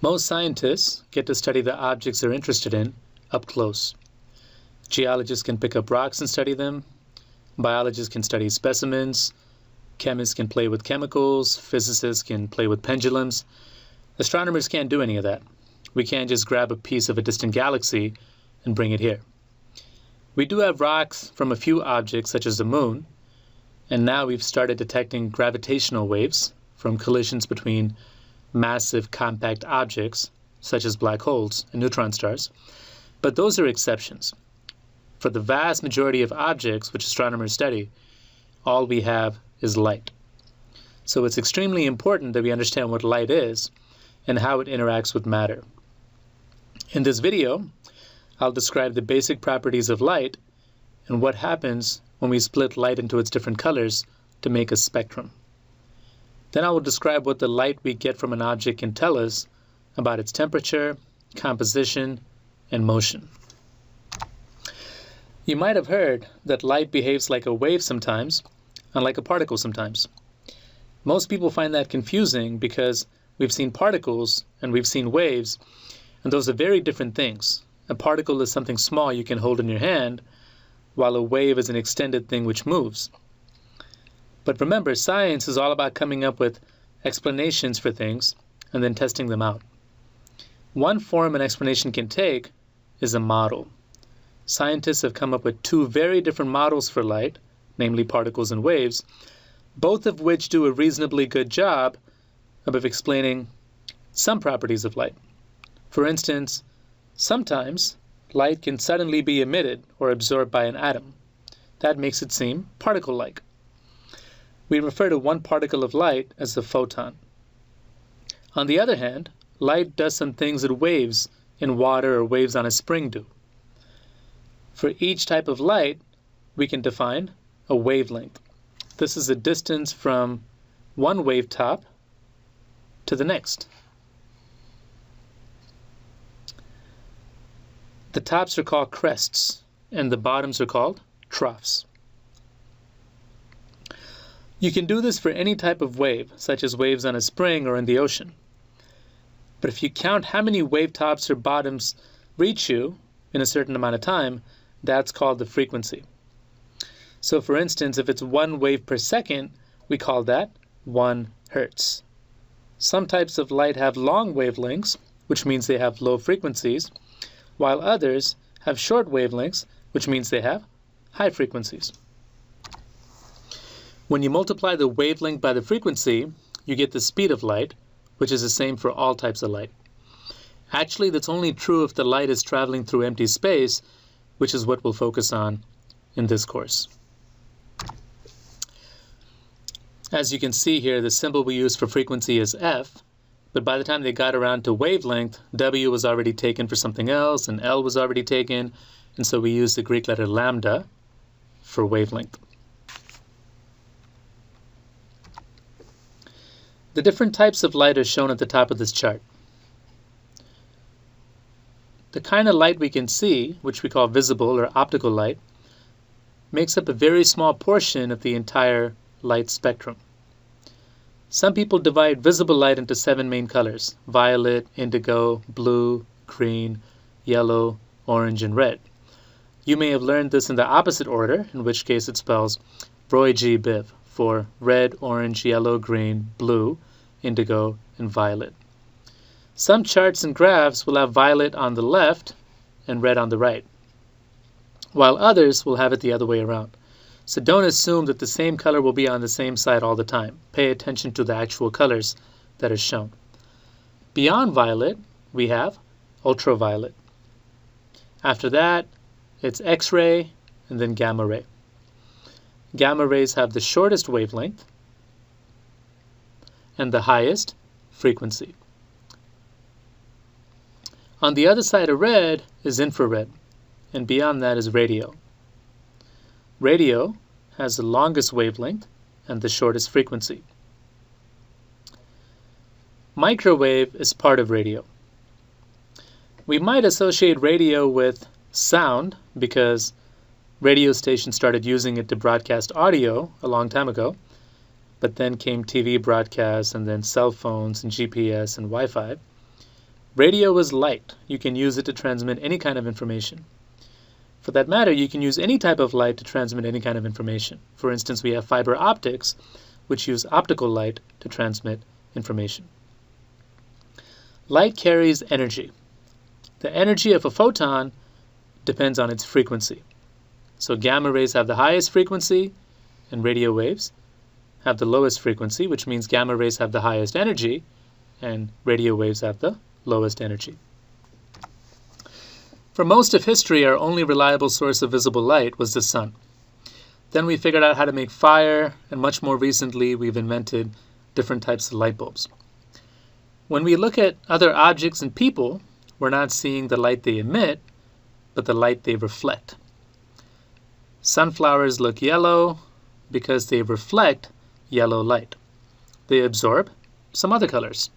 Most scientists get to study the objects they're interested in up close. Geologists can pick up rocks and study them. Biologists can study specimens. Chemists can play with chemicals. Physicists can play with pendulums. Astronomers can't do any of that. We can't just grab a piece of a distant galaxy and bring it here. We do have rocks from a few objects, such as the moon, and now we've started detecting gravitational waves from collisions between massive compact objects, such as black holes and neutron stars. But those are exceptions. For the vast majority of objects which astronomers study, all we have is light. So it's extremely important that we understand what light is and how it interacts with matter. In this video, I'll describe the basic properties of light and what happens when we split light into its different colors to make a spectrum. Then I will describe what the light we get from an object can tell us about its temperature, composition, and motion. You might have heard that light behaves like a wave sometimes and like a particle sometimes. Most people find that confusing because we've seen particles and we've seen waves, and those are very different things. A particle is something small you can hold in your hand, while a wave is an extended thing which moves. But remember, science is all about coming up with explanations for things and then testing them out. One form an explanation can take is a model. Scientists have come up with two very different models for light, namely particles and waves, both of which do a reasonably good job of explaining some properties of light. For instance, sometimes light can suddenly be emitted or absorbed by an atom. That makes it seem particle-like. We refer to one particle of light as a photon. On the other hand, light does some things that waves in water or waves on a spring do. For each type of light, we can define a wavelength. This is a distance from one wave top to the next. The tops are called crests, and the bottoms are called troughs. You can do this for any type of wave, such as waves on a spring or in the ocean. But if you count how many wave tops or bottoms reach you in a certain amount of time, that's called the frequency. So for instance, if it's 1 wave per second, we call that 1 hertz. Some types of light have long wavelengths, which means they have low frequencies, while others have short wavelengths, which means they have high frequencies. When you multiply the wavelength by the frequency, you get the speed of light, which is the same for all types of light. Actually, that's only true if the light is traveling through empty space, which is what we'll focus on in this course. As you can see here, the symbol we use for frequency is F, but by the time they got around to wavelength, W was already taken for something else, and L was already taken, and so we use the Greek letter lambda for wavelength. The different types of light are shown at the top of this chart. The kind of light we can see, which we call visible or optical light, makes up a very small portion of the entire light spectrum. Some people divide visible light into 7 main colors: violet, indigo, blue, green, yellow, orange, and red. You may have learned this in the opposite order, in which case it spells Roy G. Biv for red, orange, yellow, green, blue, indigo, and violet. Some charts and graphs will have violet on the left and red on the right, while others will have it the other way around. So don't assume that the same color will be on the same side all the time. Pay attention to the actual colors that are shown. Beyond violet, we have ultraviolet. After that, it's X-ray and then gamma ray. Gamma rays have the shortest wavelength and the highest frequency. On the other side of red is infrared, and beyond that is radio. Radio has the longest wavelength and the shortest frequency. Microwave is part of radio. We might associate radio with sound because radio stations started using it to broadcast audio a long time ago, but then came TV broadcasts and then cell phones and GPS and Wi-Fi. Radio is light. You can use it to transmit any kind of information. For that matter, you can use any type of light to transmit any kind of information. For instance, we have fiber optics, which use optical light to transmit information. Light carries energy. The energy of a photon depends on its frequency. So gamma rays have the highest frequency, and radio waves have the lowest frequency, which means gamma rays have the highest energy, and radio waves have the lowest energy. For most of history, our only reliable source of visible light was the sun. Then we figured out how to make fire, and much more recently we've invented different types of light bulbs. When we look at other objects and people, we're not seeing the light they emit, but the light they reflect. Sunflowers look yellow because they reflect yellow light. They absorb some other colors.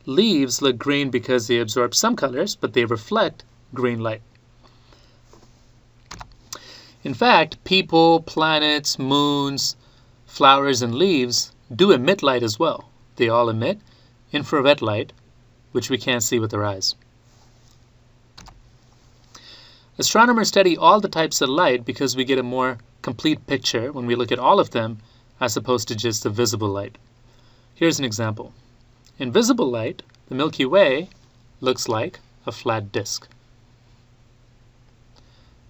Leaves look green because they absorb some colors, but they reflect green light. In fact, people, planets, moons, flowers, and leaves do emit light as well. They all emit infrared light, which we can't see with our eyes. Astronomers study all the types of light because we get a more complete picture when we look at all of them as opposed to just the visible light. Here's an example. In visible light, the Milky Way looks like a flat disk.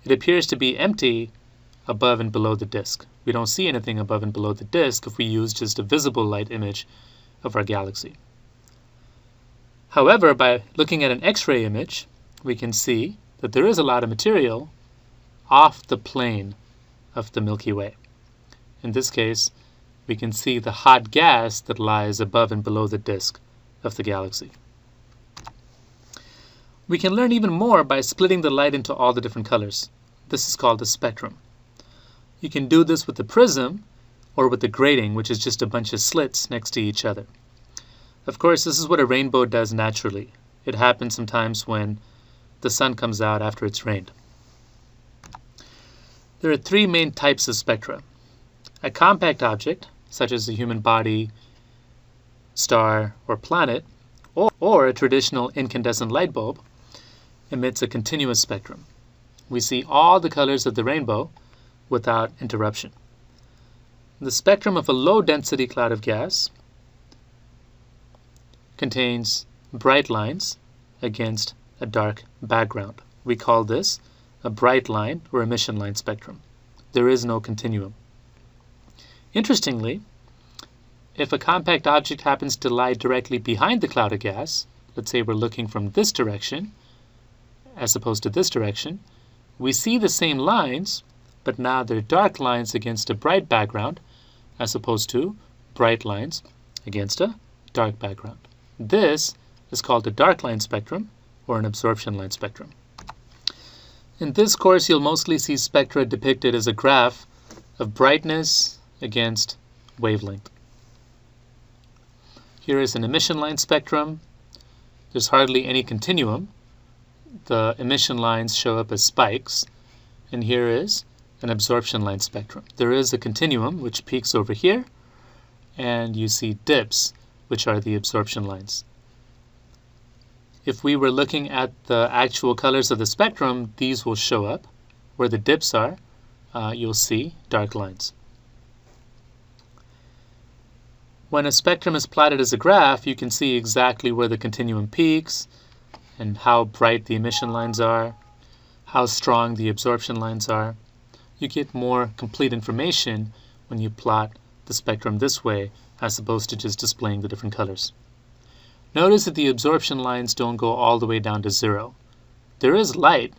It appears to be empty above and below the disk. We don't see anything above and below the disk if we use just a visible light image of our galaxy. However, by looking at an X-ray image, we can see that there is a lot of material off the plane of the Milky Way. In this case, we can see the hot gas that lies above and below the disk of the galaxy. We can learn even more by splitting the light into all the different colors. This is called a spectrum. You can do this with the prism or with the grating, which is just a bunch of slits next to each other. Of course, this is what a rainbow does naturally. It happens sometimes when the sun comes out after it's rained. There are three main types of spectra. A compact object, such as a human body, star, or planet, or a traditional incandescent light bulb, emits a continuous spectrum. We see all the colors of the rainbow without interruption. The spectrum of a low-density cloud of gas contains bright lines against a dark background. We call this a bright line or emission line spectrum. There is no continuum. Interestingly, if a compact object happens to lie directly behind the cloud of gas, let's say we're looking from this direction as opposed to this direction, we see the same lines, but now they're dark lines against a bright background as opposed to bright lines against a dark background. This is called a dark line spectrum or an absorption line spectrum. In this course, you'll mostly see spectra depicted as a graph of brightness against wavelength. Here is an emission line spectrum. There's hardly any continuum. The emission lines show up as spikes. And here is an absorption line spectrum. There is a continuum which peaks over here, and you see dips, which are the absorption lines. If we were looking at the actual colors of the spectrum, these will show up. Where the dips are, you'll see dark lines. When a spectrum is plotted as a graph, you can see exactly where the continuum peaks and how bright the emission lines are, how strong the absorption lines are. You get more complete information when you plot the spectrum this way as opposed to just displaying the different colors. Notice that the absorption lines don't go all the way down to zero. There is light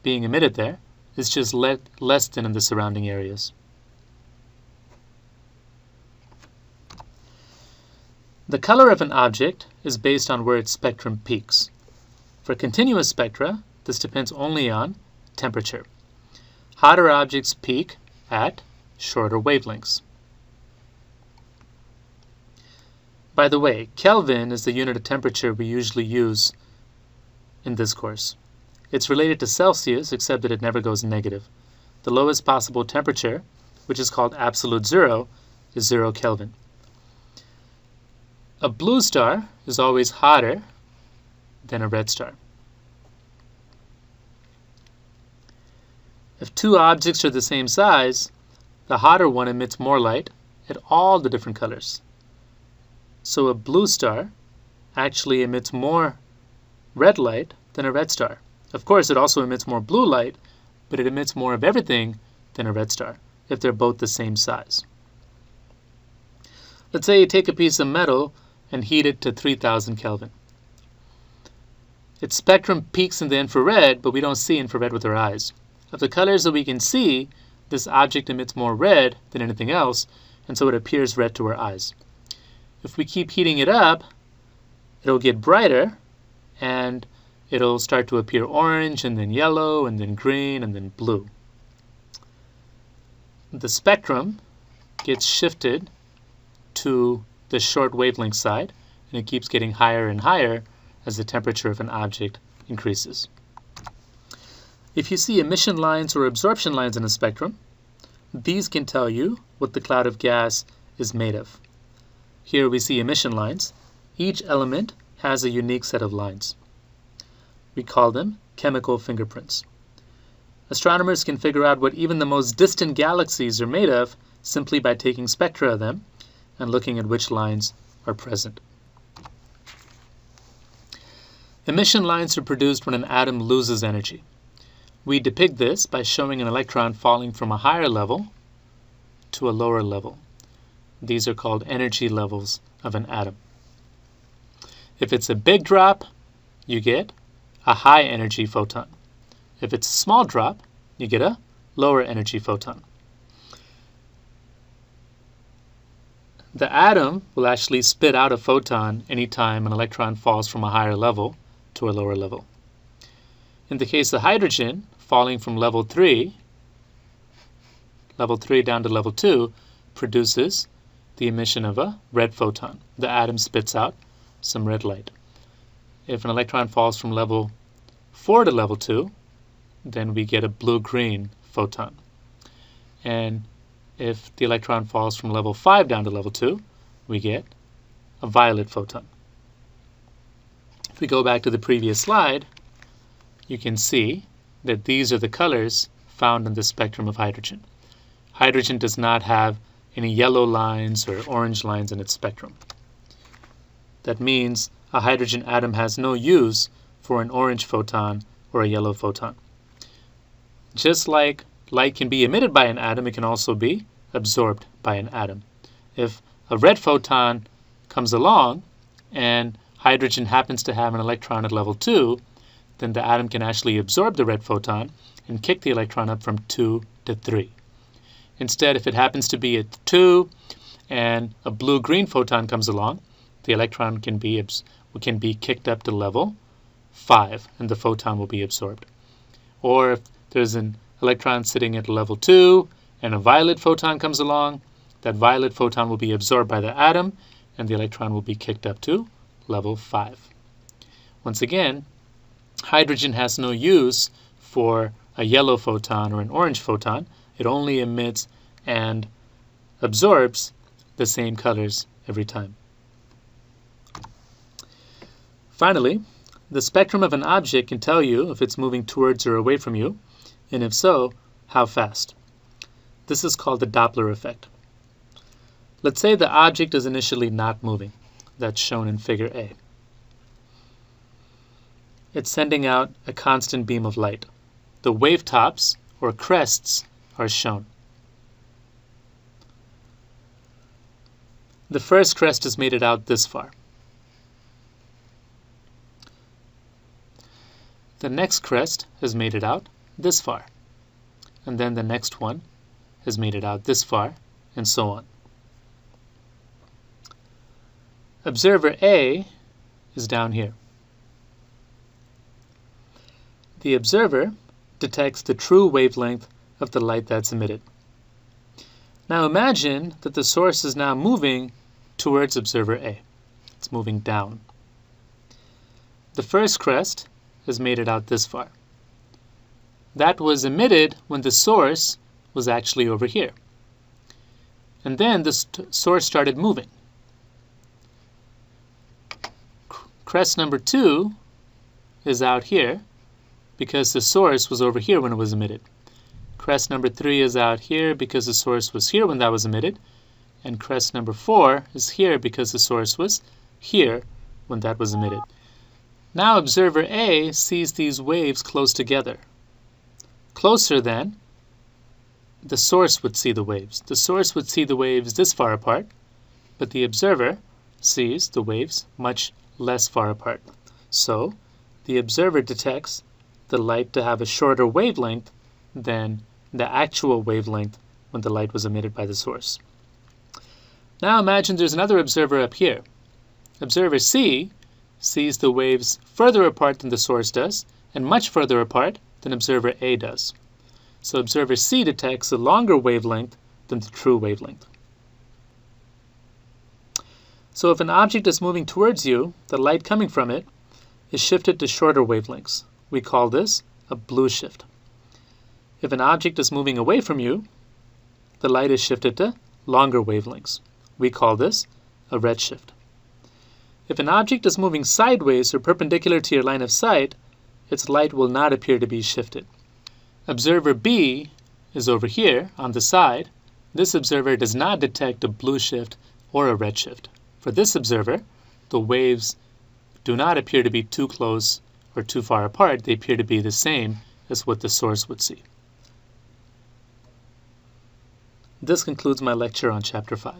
being emitted there. It's just less than in the surrounding areas. The color of an object is based on where its spectrum peaks. For continuous spectra, this depends only on temperature. Hotter objects peak at shorter wavelengths. By the way, Kelvin is the unit of temperature we usually use in this course. It's related to Celsius, except that it never goes negative. The lowest possible temperature, which is called absolute zero, is 0 Kelvin. A blue star is always hotter than a red star. If two objects are the same size, the hotter one emits more light at all the different colors. So a blue star actually emits more red light than a red star. Of course, it also emits more blue light, but it emits more of everything than a red star if they're both the same size. Let's say you take a piece of metal and heat it to 3000 Kelvin. Its spectrum peaks in the infrared, but we don't see infrared with our eyes. Of the colors that we can see, this object emits more red than anything else, and so it appears red to our eyes. If we keep heating it up, it'll get brighter, and it'll start to appear orange, and then yellow, and then green, and then blue. The spectrum gets shifted to the short wavelength side, and it keeps getting higher and higher as the temperature of an object increases. If you see emission lines or absorption lines in a spectrum, these can tell you what the cloud of gas is made of. Here we see emission lines. Each element has a unique set of lines. We call them chemical fingerprints. Astronomers can figure out what even the most distant galaxies are made of simply by taking spectra of them and looking at which lines are present. Emission lines are produced when an atom loses energy. We depict this by showing an electron falling from a higher level to a lower level. These are called energy levels of an atom. If it's a big drop, you get a high energy photon. If it's a small drop, you get a lower energy photon. The atom will actually spit out a photon anytime an electron falls from a higher level to a lower level. In the case of hydrogen, falling from level 3 down to level 2 produces the emission of a red photon. The atom spits out some red light. If an electron falls from level 4 to level 2, then we get a blue-green photon. And if the electron falls from level 5 down to level 2, we get a violet photon. If we go back to the previous slide, you can see that these are the colors found in the spectrum of hydrogen. Hydrogen does not have any yellow lines or orange lines in its spectrum. That means a hydrogen atom has no use for an orange photon or a yellow photon. Just like light can be emitted by an atom, it can also be absorbed by an atom. If a red photon comes along and hydrogen happens to have an electron at level 2, then the atom can actually absorb the red photon and kick the electron up from 2 to 3. Instead, if it happens to be at 2 and a blue-green photon comes along, the electron can be kicked up to level 5 and the photon will be absorbed. Or if there's an electron sitting at level 2 and a violet photon comes along, that violet photon will be absorbed by the atom and the electron will be kicked up to level 5. Once again, hydrogen has no use for a yellow photon or an orange photon. It only emits and absorbs the same colors every time. Finally, the spectrum of an object can tell you if it's moving towards or away from you, and if so, how fast. This is called the Doppler effect. Let's say the object is initially not moving. That's shown in figure A. It's sending out a constant beam of light. The wave tops, or crests, are shown. The first crest has made it out this far. The next crest has made it out this far. And then the next one has made it out this far, and so on. Observer A is down here. The observer detects the true wavelength of the light that's emitted. Now imagine that the source is now moving towards observer A. It's moving down. The first crest has made it out this far. That was emitted when the source was actually over here. And then the source started moving. Crest number 2 is out here because the source was over here when it was emitted. Crest number 3 is out here because the source was here when that was emitted. And crest number 4 is here because the source was here when that was emitted. Now observer A sees these waves close together. Closer than the source would see the waves. The source would see the waves this far apart, but the observer sees the waves much less far apart. So the observer detects the light to have a shorter wavelength than the actual wavelength when the light was emitted by the source. Now imagine there's another observer up here. Observer C sees the waves further apart than the source does and much further apart than observer A does. So observer C detects a longer wavelength than the true wavelength. So if an object is moving towards you, the light coming from it is shifted to shorter wavelengths. We call this a blue shift. If an object is moving away from you, the light is shifted to longer wavelengths. We call this a red shift. If an object is moving sideways or perpendicular to your line of sight, its light will not appear to be shifted. Observer B is over here on the side. This observer does not detect a blue shift or a red shift. For this observer, the waves do not appear to be too close or too far apart. They appear to be the same as what the source would see. This concludes my lecture on Chapter 5.